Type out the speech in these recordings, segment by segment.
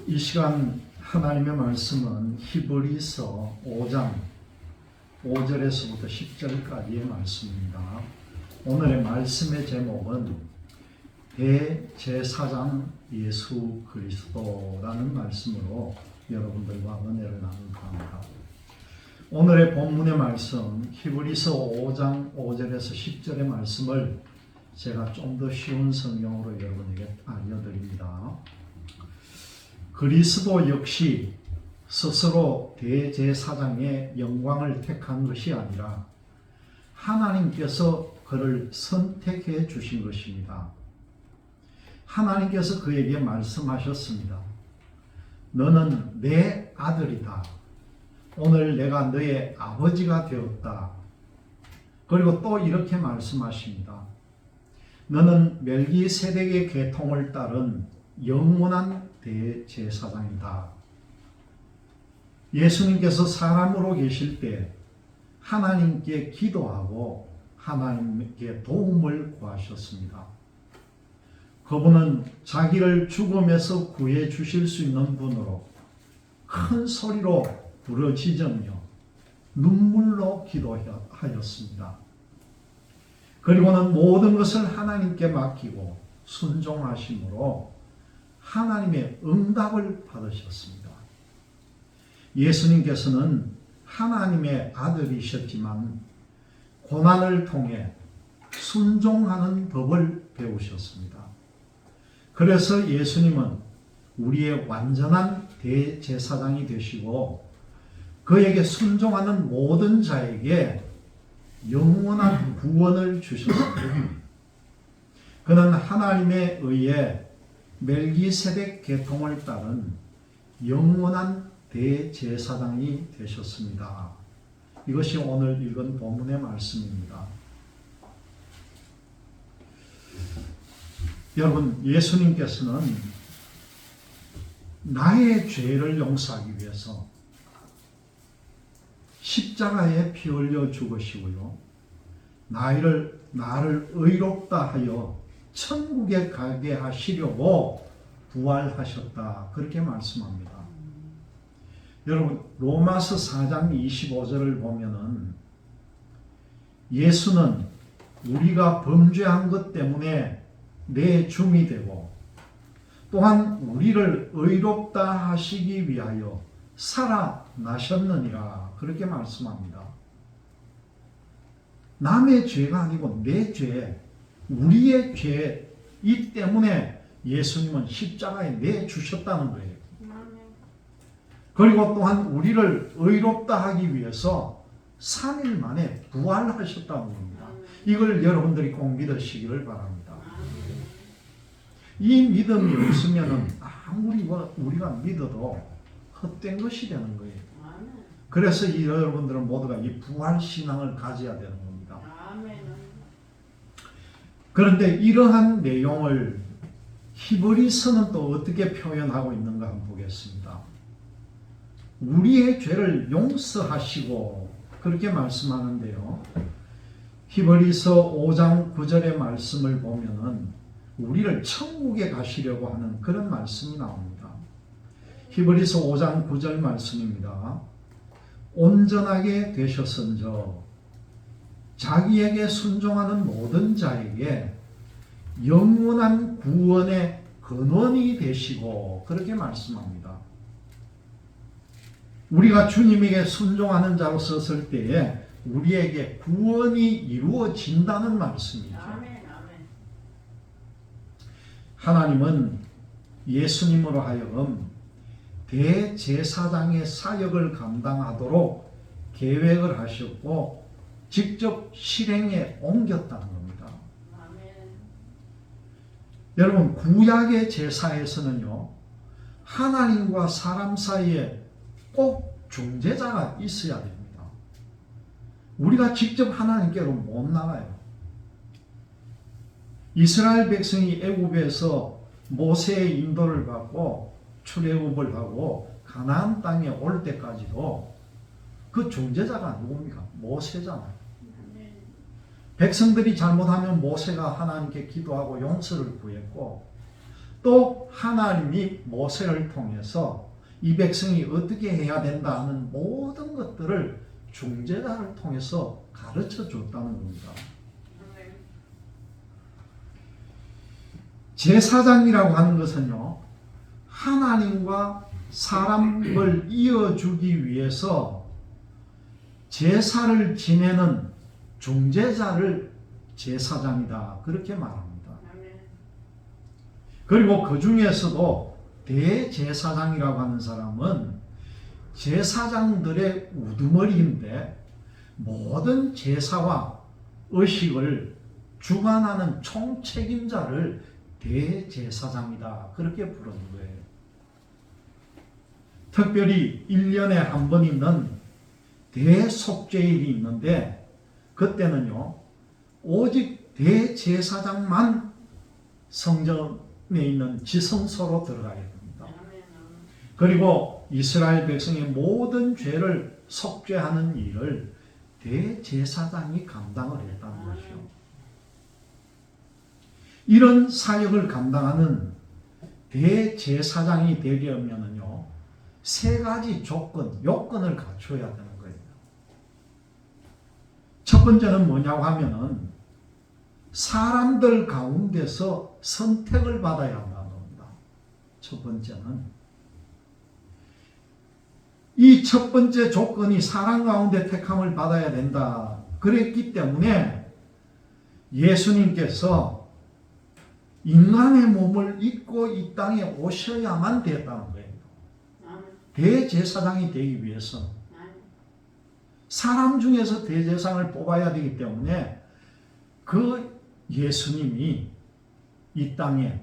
이 시간 하나님의 말씀은 히브리서 5장 5절에서부터 10절까지의 말씀입니다. 오늘의 말씀의 제목은 대제사장 예수 그리스도라는 말씀으로 여러분들과 은혜를 나누고 합니다. 오늘의 본문의 말씀 히브리서 5장 5절에서 10절의 말씀을 제가 좀 더 쉬운 성경으로 여러분에게 알려드립니다. 그리스도 역시 스스로 대제사장의 영광을 택한 것이 아니라 하나님께서 그를 선택해 주신 것입니다. 하나님께서 그에게 말씀하셨습니다. 너는 내 아들이다. 오늘 내가 너의 아버지가 되었다. 그리고 또 이렇게 말씀하십니다. 너는 멜기세덱의 계통을 따른 영원한 대제사장이다. 예수님께서 사람으로 계실 때 하나님께 기도하고 하나님께 도움을 구하셨습니다. 그분은 자기를 죽음에서 구해 주실 수 있는 분으로 큰 소리로 부르짖으며 눈물로 기도하였습니다. 그리고는 모든 것을 하나님께 맡기고 순종하심으로 하나님의 응답을 받으셨습니다. 예수님께서는 하나님의 아들이셨지만 고난을 통해 순종하는 법을 배우셨습니다. 그래서 예수님은 우리의 완전한 대제사장이 되시고 그에게 순종하는 모든 자에게 영원한 구원을 주셨습니다. 그는 하나님에 의해 멜기세덱 계통을 따른 영원한 대제사장이 되셨습니다. 이것이 오늘 읽은 본문의 말씀입니다. 여러분, 예수님께서는 나의 죄를 용서하기 위해서 십자가에 피 흘려 죽으시고요. 나를 의롭다 하여 천국에 가게 하시려고 부활하셨다. 그렇게 말씀합니다. 여러분, 로마서 4장 25절을 보면은 예수는 우리가 범죄한 것 때문에 내 중이 되고 또한 우리를 의롭다 하시기 위하여 살아나셨느니라. 그렇게 말씀합니다. 남의 죄가 아니고 내 죄, 우리의 죄이기 때문에 예수님은 십자가에 내주셨다는 거예요. 그리고 또한 우리를 의롭다 하기 위해서 3일 만에 부활하셨다는 겁니다. 이걸 여러분들이 꼭 믿으시기를 바랍니다. 이 믿음이 없으면 아무리 우리가 믿어도 헛된 것이 되는 거예요. 그래서 여러분들은 모두가 이 부활신앙을 가져야 되는 겁니다. 그런데 이러한 내용을 히브리서는 또 어떻게 표현하고 있는가 한번 보겠습니다. 우리의 죄를 용서하시고 그렇게 말씀하는데요. 히브리서 5장 9절의 말씀을 보면은 우리를 천국에 가시려고 하는 그런 말씀이 나옵니다. 히브리서 5장 9절 말씀입니다. 온전하게 되셨은저 자기에게 순종하는 모든 자에게 영원한 구원의 근원이 되시고 그렇게 말씀합니다. 우리가 주님에게 순종하는 자로 섰을 때에 우리에게 구원이 이루어진다는 말씀이죠. 하나님은 예수님으로 하여금 대제사장의 사역을 감당하도록 계획을 하셨고 직접 실행에 옮겼다는 겁니다. 여러분, 구약의 제사에서는요, 하나님과 사람 사이에 꼭 중재자가 있어야 됩니다. 우리가 직접 하나님께로 못 나가요. 이스라엘 백성이 애굽에서 모세의 인도를 받고 출애굽을 하고 가나안 땅에 올 때까지도 그 중재자가 누굽니까? 모세잖아요. 백성들이 잘못하면 모세가 하나님께 기도하고 용서를 구했고 또 하나님이 모세를 통해서 이 백성이 어떻게 해야 된다 하는 모든 것들을 중재자를 통해서 가르쳐 줬다는 겁니다. 제사장이라고 하는 것은요, 하나님과 사람을 이어주기 위해서 제사를 지내는 중재자를 제사장이다, 그렇게 말합니다. 그리고 그 중에서도 대제사장이라고 하는 사람은 제사장들의 우두머리인데 모든 제사와 의식을 주관하는 총책임자를 대제사장이다, 그렇게 부르는 거예요. 특별히 1년에 한 번 있는 대속죄일이 있는데 그때는요, 오직 대제사장만 성전에 있는 지성소로 들어가게 됩니다. 그리고 이스라엘 백성의 모든 죄를 속죄하는 일을 대제사장이 감당을 했다는 것이요. 이런 사역을 감당하는 대제사장이 되려면은요, 세 가지 요건을 갖춰야 되는 거예요. 첫 번째는 뭐냐고 하면은 사람들 가운데서 선택을 받아야 한다는 겁니다. 첫 번째는. 이 첫 번째 조건이 사람 가운데 택함을 받아야 된다. 그랬기 때문에 예수님께서 인간의 몸을 입고 이 땅에 오셔야만 됐다는 거예요. 대제사장이 되기 위해서 사람 중에서 대제사장을 뽑아야 되기 때문에 그 예수님이 이 땅에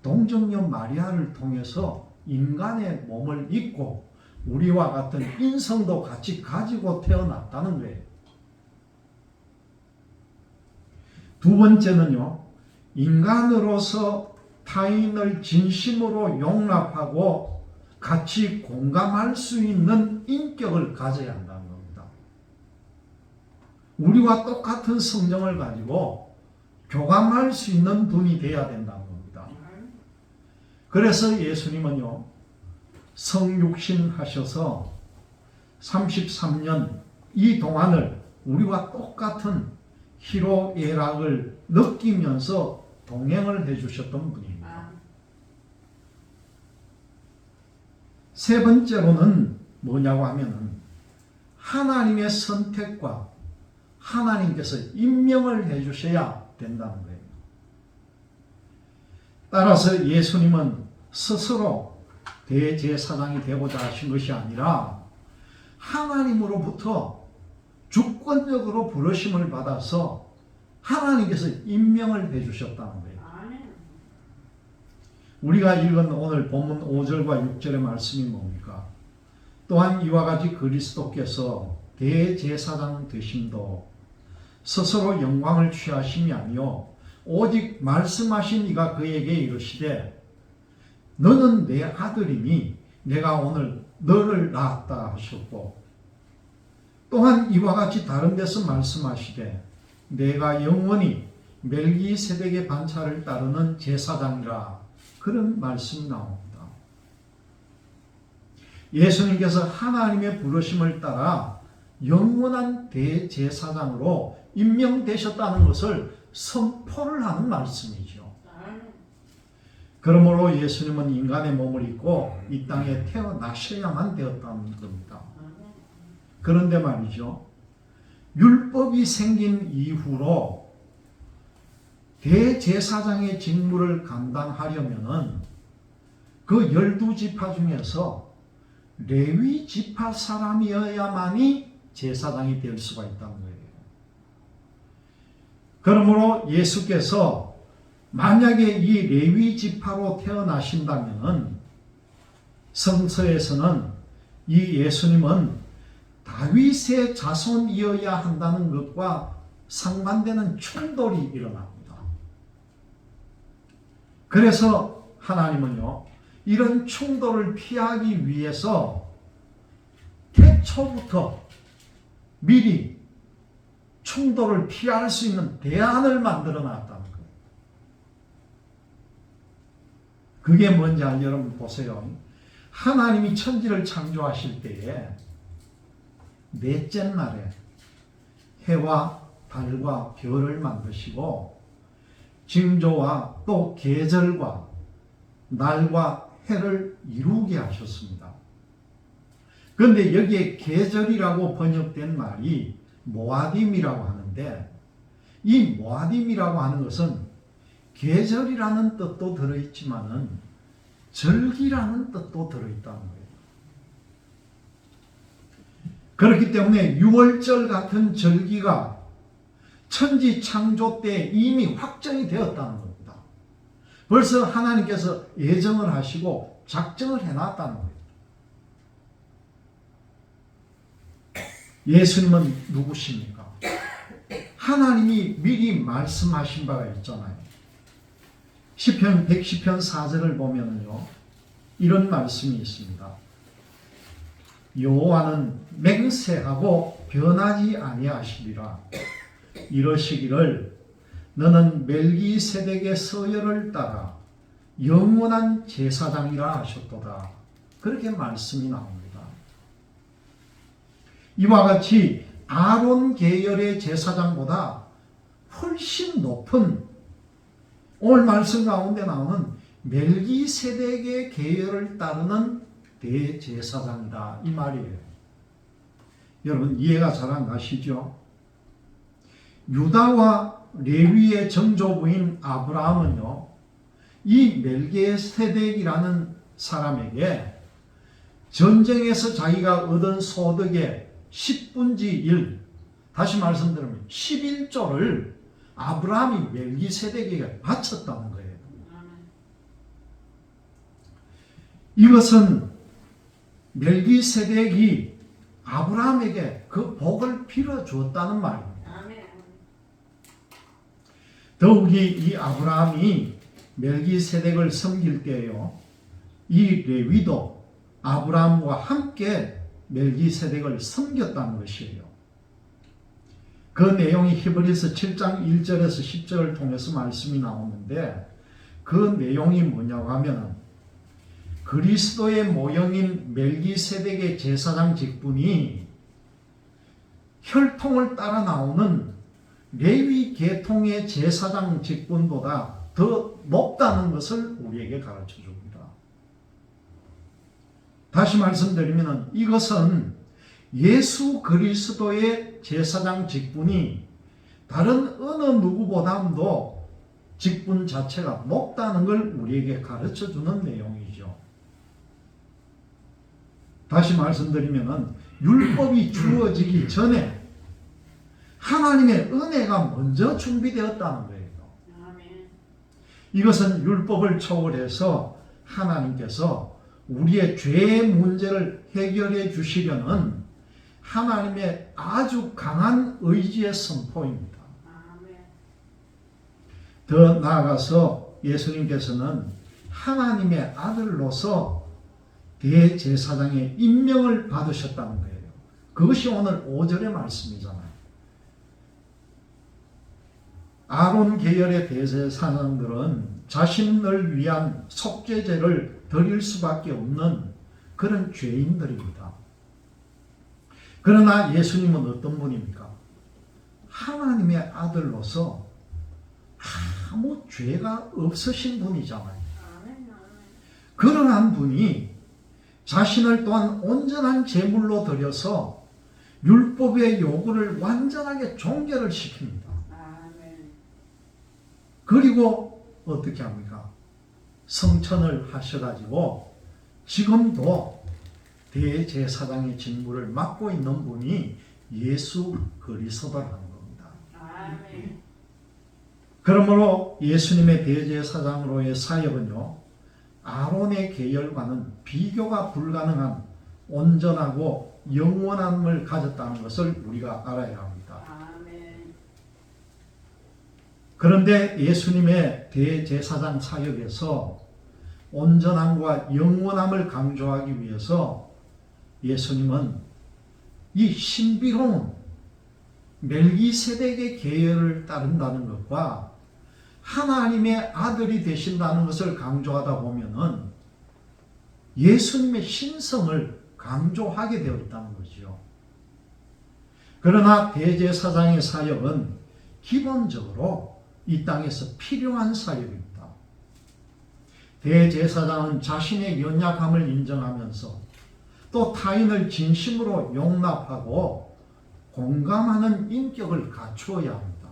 동정녀 마리아를 통해서 인간의 몸을 입고 우리와 같은 인성도 같이 가지고 태어났다는 거예요. 두 번째는요, 인간으로서 타인을 진심으로 용납하고 같이 공감할 수 있는 인격을 가져야 한다는 겁니다. 우리와 똑같은 성정을 가지고 교감할 수 있는 분이 되어야 된다는 겁니다. 그래서 예수님은요, 성육신 하셔서 33년 이 동안을 우리와 똑같은 희로애락을 느끼면서 동행을 해주셨던 분입니다. 세 번째로는 뭐냐고 하면은 하나님의 선택과 하나님께서 임명을 해주셔야 된다는 거예요. 따라서 예수님은 스스로 대제사장이 되고자 하신 것이 아니라 하나님으로부터 주권적으로 부르심을 받아서 하나님께서 임명을 해주셨다는 거예요. 우리가 읽은 오늘 본문 5절과 6절의 말씀이 뭡니까? 또한 이와 같이 그리스도께서 대제사장 되심도 스스로 영광을 취하심이 아니요 오직 말씀하신 이가 그에게 이르시되 너는 내 아들이니 내가 오늘 너를 낳았다 하셨고, 또한 이와 같이 다른 데서 말씀하시되 내가 영원히 멜기세덱의 반차를 따르는 제사장이라, 그런 말씀이 나옵니다. 예수님께서 하나님의 부르심을 따라 영원한 대제사장으로 임명되셨다는 것을 선포를 하는 말씀이죠. 그러므로 예수님은 인간의 몸을 입고 이 땅에 태어나셔야만 되었다는 겁니다. 그런데 말이죠, 율법이 생긴 이후로 대제사장의 직무를 감당하려면은 그 12지파 중에서 레위 지파 사람이어야만이 제사장이 될 수가 있다는 거예요. 그러므로 예수께서 만약에 이 레위 지파로 태어나신다면은 성서에서는 이 예수님은 다윗의 자손이어야 한다는 것과 상반되는 충돌이 일어납니다. 그래서 하나님은요, 이런 충돌을 피하기 위해서 태초부터 미리 충돌을 피할 수 있는 대안을 만들어 놨다는 거예요. 그게 뭔지 여러분 보세요. 하나님이 천지를 창조하실 때에 넷째 날에 해와 달과 별을 만드시고 징조와 또 계절과 날과 해를 이루게 하셨습니다. 그런데 여기에 계절이라고 번역된 말이 모아딤이라고 하는데, 이 모아딤이라고 하는 것은 계절이라는 뜻도 들어있지만은 절기라는 뜻도 들어있다는 거예요. 그렇기 때문에 6월절 같은 절기가 천지 창조 때 이미 확정이 되었다는 겁니다. 벌써 하나님께서 예정을 하시고 작정을 해놨다는 거예요. 예수님은 누구십니까? 하나님이 미리 말씀하신 바가 있잖아요. 시편 110편 4절을 보면요, 이런 말씀이 있습니다. 여호와는 맹세하고 변하지 아니하시리라. 이러시기를 너는 멜기세덱의 서열을 따라 영원한 제사장이라 하셨도다. 그렇게 말씀이 나옵니다. 이와 같이 아론 계열의 제사장보다 훨씬 높은, 오늘 말씀 가운데 나오는 멜기세덱의 계열을 따르는 대제사장이다, 이 말이에요. 여러분 이해가 잘 안 가시죠? 유다와 레위의 정조부인 아브라함은요, 이 멜기세덱이라는 사람에게 전쟁에서 자기가 얻은 소득의 10분의 1, 다시 말씀드리면 11조를 아브라함이 멜기세덱에게 바쳤다는 거예요. 이것은 멜기세덱이 아브라함에게 그 복을 빌어주었다는 말입니다. 더욱이 이 아브라함이 멜기세덱을 섬길 때요, 이 레위도 아브라함과 함께 멜기세덱을 섬겼다는 것이에요. 그 내용이 히브리서 7장 1절에서 10절을 통해서 말씀이 나오는데, 그 내용이 뭐냐고 하면 그리스도의 모형인 멜기세덱의 제사장 직분이 혈통을 따라 나오는 레위 계통의 제사장 직분보다 더 높다는 것을 우리에게 가르쳐 줍니다. 다시 말씀드리면 이것은 예수 그리스도의 제사장 직분이 다른 어느 누구보다도 직분 자체가 높다는 걸 우리에게 가르쳐 주는 내용이죠. 다시 말씀드리면 율법이 주어지기 전에 하나님의 은혜가 먼저 준비되었다는 거예요. 이것은 율법을 초월해서 하나님께서 우리의 죄의 문제를 해결해 주시려는 하나님의 아주 강한 의지의 선포입니다. 더 나아가서 예수님께서는 하나님의 아들로서 대제사장의 임명을 받으셨다는 거예요. 그것이 오늘 5절의 말씀이잖아요. 아론 계열의 대제사장들은 자신을 위한 속죄제를 드릴 수밖에 없는 그런 죄인들입니다. 그러나 예수님은 어떤 분입니까? 하나님의 아들로서 아무 죄가 없으신 분이잖아요. 그러한 분이 자신을 또한 온전한 제물로 드려서 율법의 요구를 완전하게 종결을 시킵니다. 그리고 어떻게 합니까? 성천을 하셔가지고 지금도 대제사장의 직무를 맡고 있는 분이 예수 그리스도라는 겁니다. 그러므로 예수님의 대제사장으로의 사역은요, 아론의 계열과는 비교가 불가능한 온전하고 영원함을 가졌다는 것을 우리가 알아야 합니다. 그런데 예수님의 대제사장 사역에서 온전함과 영원함을 강조하기 위해서 예수님은 이 신비로운 멜기세덱의 계열을 따른다는 것과 하나님의 아들이 되신다는 것을 강조하다 보면은 예수님의 신성을 강조하게 되어 있다는 거죠. 그러나 대제사장의 사역은 기본적으로 이 땅에서 필요한 사역입니다. 대제사장은 자신의 연약함을 인정하면서 또 타인을 진심으로 용납하고 공감하는 인격을 갖추어야 합니다.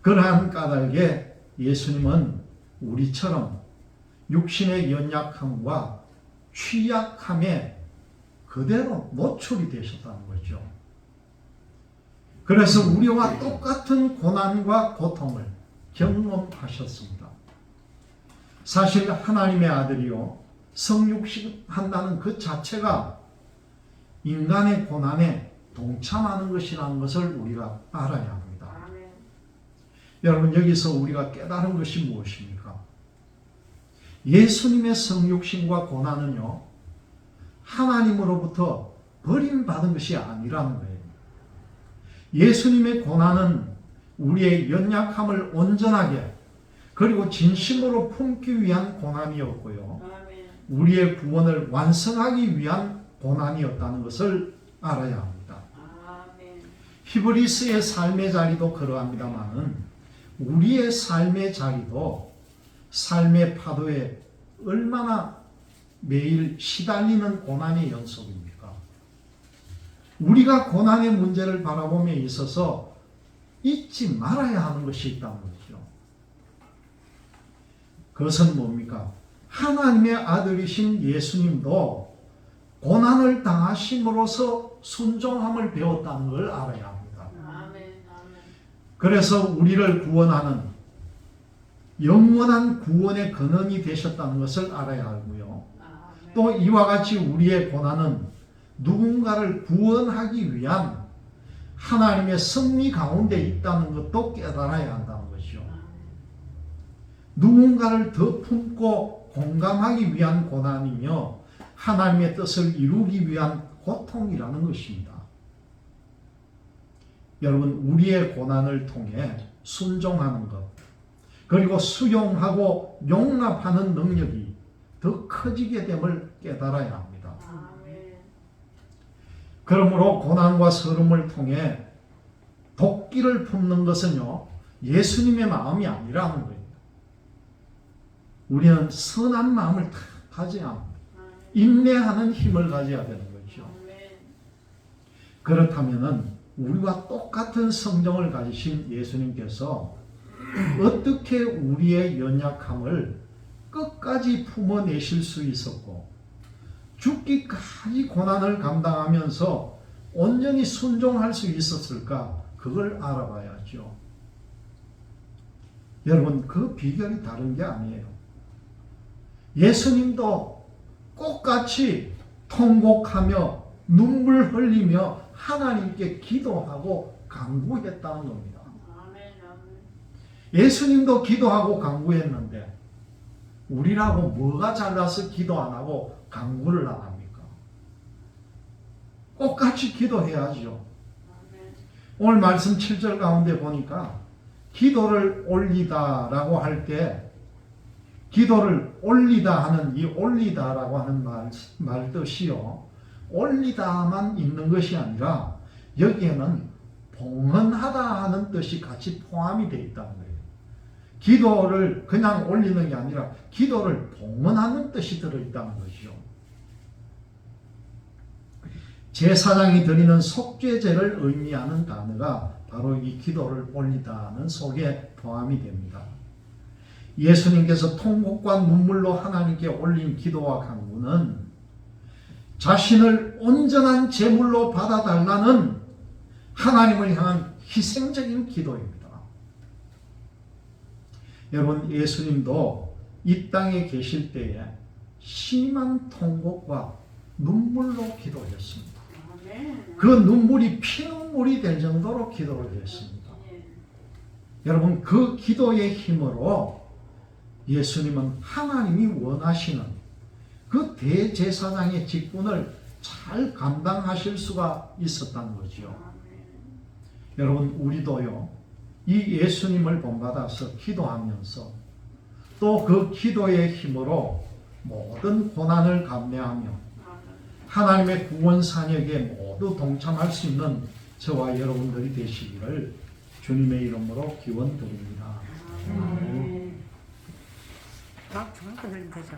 그러한 까닭에 예수님은 우리처럼 육신의 연약함과 취약함에 그대로 노출이 되셨다는 거죠. 그래서 우리와 똑같은 고난과 고통을 경험하셨습니다. 사실 하나님의 아들이요 성육신한다는 그 자체가 인간의 고난에 동참하는 것이라는 것을 우리가 알아야 합니다. 아멘. 여러분, 여기서 우리가 깨달은 것이 무엇입니까? 예수님의 성육신과 고난은요 하나님으로부터 버림받은 것이 아니라는 거예요. 예수님의 고난은 우리의 연약함을 온전하게 그리고 진심으로 품기 위한 고난이었고요. 우리의 구원을 완성하기 위한 고난이었다는 것을 알아야 합니다. 히브리스의 삶의 자리도 그러합니다만 우리의 삶의 자리도 삶의 파도에 얼마나 매일 시달리는 고난의 연속입니까? 우리가 고난의 문제를 바라봄에 있어서 잊지 말아야 하는 것이 있다는 거죠. 그것은 뭡니까? 하나님의 아들이신 예수님도 고난을 당하심으로써 순종함을 배웠다는 걸 알아야 합니다. 그래서 우리를 구원하는 영원한 구원의 근원이 되셨다는 것을 알아야 하고요. 또 이와 같이 우리의 고난은 누군가를 구원하기 위한 하나님의 섭리 가운데 있다는 것도 깨달아야 한다는 것이죠. 누군가를 더 품고 공감하기 위한 고난이며 하나님의 뜻을 이루기 위한 고통이라는 것입니다. 여러분, 우리의 고난을 통해 순종하는 것 그리고 수용하고 용납하는 능력이 더 커지게 됨을 깨달아야 합니다. 그러므로 고난과 서름을 통해 도끼를 품는 것은요 예수님의 마음이 아니라는 거예요. 우리는 선한 마음을 가져야 합니다. 인내하는 힘을 가져야 되는 거죠. 그렇다면 우리와 똑같은 성정을 가지신 예수님께서 어떻게 우리의 연약함을 끝까지 품어내실 수 있었고 죽기까지 고난을 감당하면서 온전히 순종할 수 있었을까? 그걸 알아봐야죠. 여러분, 그 비결이 다른 게 아니에요. 예수님도 똑같이 통곡하며 눈물 흘리며 하나님께 기도하고 간구했다는 겁니다. 예수님도 기도하고 간구했는데 우리라고 뭐가 잘나서 기도 안 하고 간구를 안 합니까? 똑같이 기도해야죠. 오늘 말씀 7절 가운데 보니까 기도를 올리다라고 할 때 기도를 올리다 하는 이 올리다라고 하는 말 뜻이요 올리다만 있는 것이 아니라 여기에는 봉헌하다 하는 뜻이 같이 포함이 되어 있다는 거예요. 기도를 그냥 올리는 게 아니라 기도를 봉헌하는 뜻이 들어있다는 것이죠. 제사장이 드리는 속죄제를 의미하는 단어가 바로 이 기도를 올리다는 속에 포함이 됩니다. 예수님께서 통곡과 눈물로 하나님께 올린 기도와 간구는 자신을 온전한 제물로 받아달라는 하나님을 향한 희생적인 기도입니다. 여러분, 예수님도 이 땅에 계실 때에 심한 통곡과 눈물로 기도했습니다. 그 눈물이 피눈물이 될 정도로 기도를 했습니다. 여러분, 그 기도의 힘으로 예수님은 하나님이 원하시는 그 대제사장의 직분을 잘 감당하실 수가 있었다는 거죠. 여러분, 우리도요 이 예수님을 본받아서 기도하면서 또 그 기도의 힘으로 모든 고난을 감내하며 하나님의 구원 사역에 모두 동참할 수 있는 저와 여러분들이 되시기를 주님의 이름으로 기원드립니다. 막 중앙 거리는 거죠.